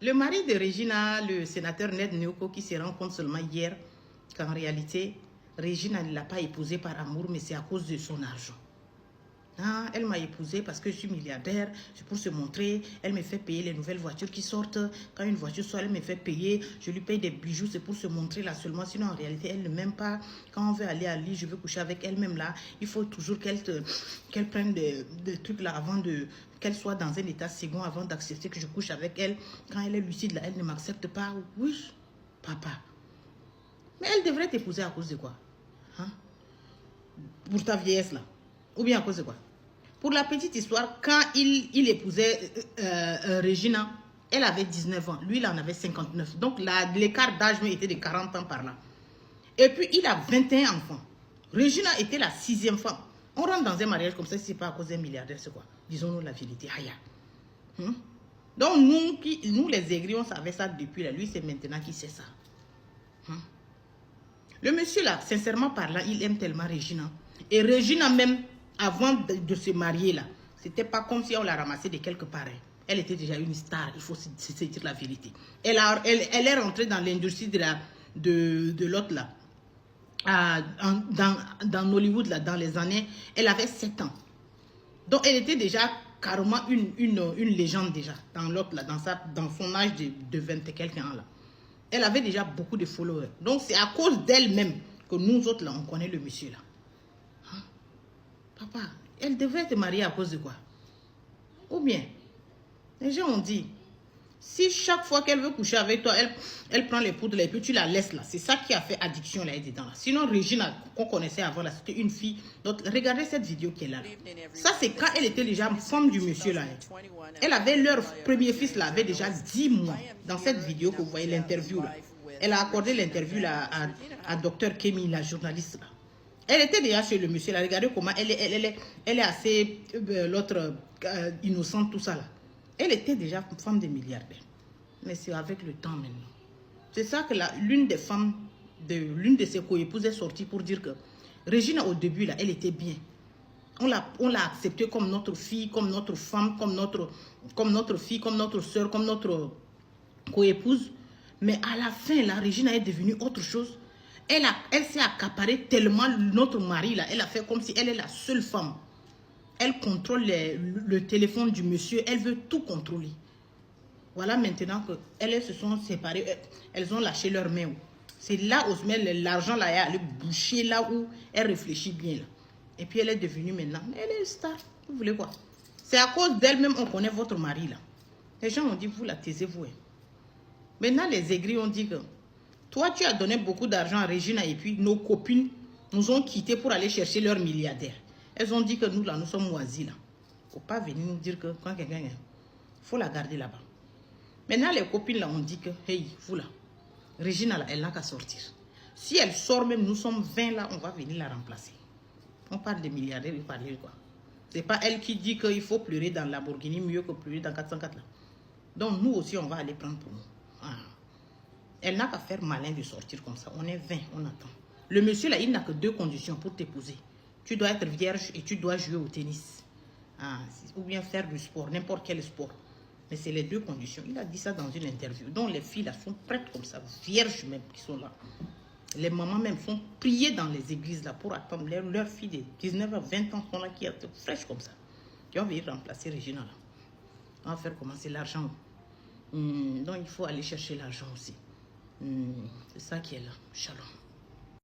Le mari de Regina, le sénateur Ned Nyoko, qui se rend compte seulement hier qu'en réalité, Regina ne l'a pas épousé par amour, mais c'est à cause de son argent. Ah, elle m'a épousé parce que je suis milliardaire, c'est pour se montrer. Elle me fait payer les nouvelles voitures qui sortent. Quand une voiture sort, elle me fait payer. Je lui paye des bijoux, c'est pour se montrer là seulement. Sinon, en réalité, elle ne m'aime pas. Quand on veut aller à l'île, je veux coucher avec elle-même là. Il faut toujours qu'elle prenne des trucs là avant de... Qu'elle soit dans un état second avant d'accepter que je couche avec elle. Quand elle est lucide là, elle ne m'accepte pas. Oui, papa. Mais elle devrait t'épouser à cause de quoi? Hein? Pour ta vieillesse là. Ou bien à cause de quoi? Pour la petite histoire, quand il épousait Regina, elle avait 19 ans. Lui, il en avait 59. Donc, l'écart d'âge était de 40 ans par là. Et puis, il a 21 enfants. Regina était la 6e femme. On rentre dans un mariage comme ça, si ce n'est pas à cause d'un milliardaire, c'est quoi? Disons-nous la vérité. Haya. Donc, nous, les aigris, on savait ça depuis là. Lui, c'est maintenant qu'il sait ça. Le monsieur là, sincèrement parlant, il aime tellement Regina. Et Regina même, avant de se marier là, c'était pas comme si on l'a ramassée de quelque part. Elle était déjà une star, il faut se dire la vérité. Elle est rentrée dans l'industrie de l'autre là. Dans Hollywood là, dans les années, elle avait 7 ans. Donc elle était déjà carrément une légende déjà, dans l'autre là, dans son âge de 20 et quelques ans là. Elle avait déjà beaucoup de followers. Donc c'est à cause d'elle-même que nous autres là, on connaît le monsieur là. Papa, elle devrait te marier à cause de quoi? Ou bien, les gens ont dit, si chaque fois qu'elle veut coucher avec toi, elle prend les poudres et puis tu la laisses là. C'est ça qui a fait addiction là-dedans. Sinon, Regina, qu'on connaissait avant là, c'était une fille. Donc, regardez cette vidéo qui est là. Ça, c'est quand elle était déjà femme du monsieur là. Elle avait leur premier fils là, avait déjà 10 mois. Dans cette vidéo que vous voyez, l'interview là. Elle a accordé l'interview là à Dr. Kemi, la journaliste là. Elle était déjà chez le monsieur là. Regardez comment elle est assez l'autre innocente, tout ça là. Elle était déjà femme de milliardaire. Mais c'est avec le temps maintenant. C'est ça que l'une des femmes, l'une de ses co-épouses est sortie pour dire que Regina au début là, elle était bien. On l'a acceptée comme notre fille, comme notre femme, comme notre fille, comme notre soeur, comme notre co-épouse. Mais à la fin là, Regina est devenue autre chose. Elle s'est accaparée tellement notre mari là. Elle a fait comme si elle est la seule femme. Elle contrôle le téléphone du monsieur. Elle veut tout contrôler. Voilà maintenant qu'elles se sont séparées. Elles ont lâché leurs mains. C'est là où l'argent là est allé boucher là où elle réfléchit bien là. Et puis elle est devenue maintenant. Elle est star. Vous voulez quoi? C'est à cause d'elle-même on connaît votre mari là. Les gens ont dit vous la taisez-vous. Maintenant les aigris ont dit que toi tu as donné beaucoup d'argent à Regina et puis nos copines nous ont quittés pour aller chercher leur milliardaire. Elles ont dit que nous là nous sommes moisis là. Faut pas venir nous dire que quand quelqu'un faut la garder là-bas. Maintenant les copines là ont dit que hey vous là Regina là elle n'a qu'à sortir. Si elle sort même nous sommes 20 là on va venir la remplacer. On parle de milliardaires, il parle de quoi? C'est pas elle qui dit qu'il faut pleurer dans la Lamborghini mieux que pleurer dans 404 là. Donc nous aussi on va aller prendre pour nous. Elle n'a qu'à faire malin de sortir comme ça. On est 20, on attend. Le monsieur là, il n'a que 2 conditions pour t'épouser. Tu dois être vierge et tu dois jouer au tennis. Ou bien faire du sport, n'importe quel sport. Mais c'est les 2 conditions. Il a dit ça dans une interview. Donc les filles là sont prêtes comme ça, vierges même qui sont là. Les mamans même sont priées dans les églises là pour attendre. Leurs filles de 19 à 20 ans sont là qui sont fraîches comme ça. Qui vont venir remplacer Regina là. On va faire commencer l'argent. Donc il faut aller chercher l'argent aussi. C'est ça qui est là. Shalom.